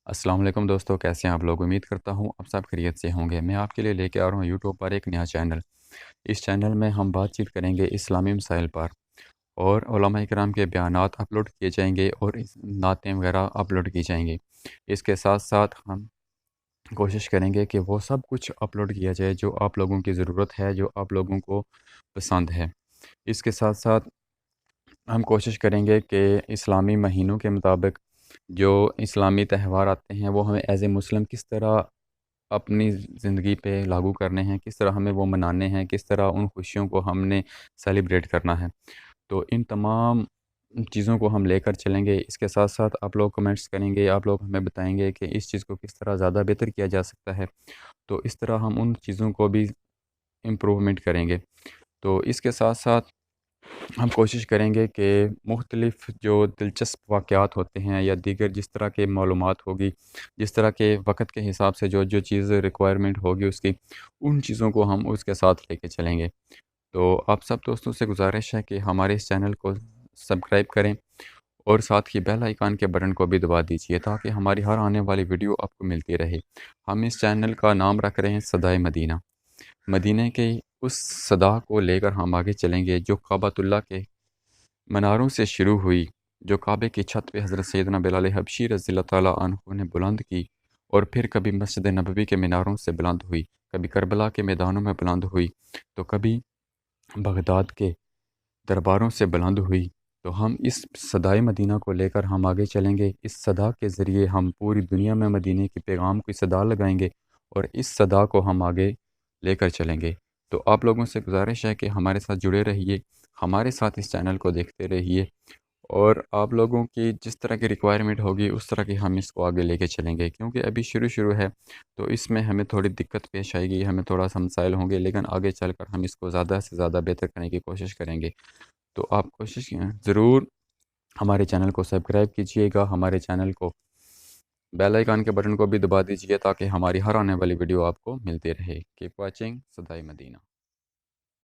السلام علیکم دوستو، کیسے ہیں آپ لوگ؟ امید کرتا ہوں اب سب خیریت سے ہوں گے۔ میں آپ کے لیے لے کے آ رہا ہوں یوٹیوب پر ایک نیا چینل۔ اس چینل میں ہم بات چیت کریں گے اسلامی مسائل پر، اور علماء کرام کے بیانات اپلوڈ کیے جائیں گے اور نعتیں وغیرہ اپلوڈ کی جائیں گی۔ اس کے ساتھ ساتھ ہم کوشش کریں گے کہ وہ سب کچھ اپلوڈ کیا جائے جو آپ لوگوں کی ضرورت ہے، جو آپ لوگوں کو پسند ہے۔ اس کے ساتھ ساتھ ہم کوشش کریں گے کہ اسلامی مہینوں کے مطابق جو اسلامی تہوار آتے ہیں وہ ہمیں ایز اے مسلم کس طرح اپنی زندگی پہ لاگو کرنے ہیں، کس طرح ہمیں وہ منانے ہیں، کس طرح ان خوشیوں کو ہم نے سیلیبریٹ کرنا ہے۔ تو ان تمام چیزوں کو ہم لے کر چلیں گے۔ اس کے ساتھ ساتھ آپ لوگ کمنٹس کریں گے، آپ لوگ ہمیں بتائیں گے کہ اس چیز کو کس طرح زیادہ بہتر کیا جا سکتا ہے، تو اس طرح ہم ان چیزوں کو بھی امپروومنٹ کریں گے۔ تو اس کے ساتھ ساتھ ہم کوشش کریں گے کہ مختلف جو دلچسپ واقعات ہوتے ہیں یا دیگر جس طرح کے معلومات ہوگی، جس طرح کے وقت کے حساب سے جو جو چیز ریکوائرمنٹ ہوگی اس کی، ان چیزوں کو ہم اس کے ساتھ لے کے چلیں گے۔ تو آپ سب دوستوں سے گزارش ہے کہ ہمارے اس چینل کو سبسکرائب کریں اور ساتھ ہی بیل آئیکن کے بٹن کو بھی دبا دیجیے تاکہ ہماری ہر آنے والی ویڈیو آپ کو ملتی رہے۔ ہم اس چینل کا نام رکھ رہے ہیں صدائے مدینہ۔ مدینہ کے اس صدا کو لے کر ہم آگے چلیں گے جو کعبۃ اللہ کے مناروں سے شروع ہوئی، جو کعبے کی چھت پہ حضرت سیدنا بلال حبشی رضی اللہ تعالیٰ عنہ نے بلند کی، اور پھر کبھی مسجد نبوی کے میناروں سے بلند ہوئی، کبھی کربلا کے میدانوں میں بلند ہوئی، تو کبھی بغداد کے درباروں سے بلند ہوئی۔ تو ہم اس صدائے مدینہ کو لے کر ہم آگے چلیں گے۔ اس صدا کے ذریعے ہم پوری دنیا میں مدینہ کے پیغام کی صدا لگائیں گے اور اس صدا کو ہم آگے لے کر چلیں گے۔ تو آپ لوگوں سے گزارش ہے کہ ہمارے ساتھ جڑے رہیے، ہمارے ساتھ اس چینل کو دیکھتے رہیے، اور آپ لوگوں کی جس طرح کی ریکوائرمنٹ ہوگی اس طرح کی ہم اس کو آگے لے کے چلیں گے، کیونکہ ابھی شروع ہے تو اس میں ہمیں تھوڑی دقت پیش آئے گی، ہمیں تھوڑا سا مسائل ہوں گے، لیکن آگے چل کر ہم اس کو زیادہ سے زیادہ بہتر کرنے کی کوشش کریں گے۔ تو آپ کوشش ضرور ہمارے چینل کو سبسکرائب کیجیے گا، ہمارے چینل کو بیل آئیکن کے بٹن کو بھی دبا دیجیے تاکہ ہماری ہر آنے والی ویڈیو آپ کو ملتی رہے۔ کیپ واچنگ صدائے مدینہ۔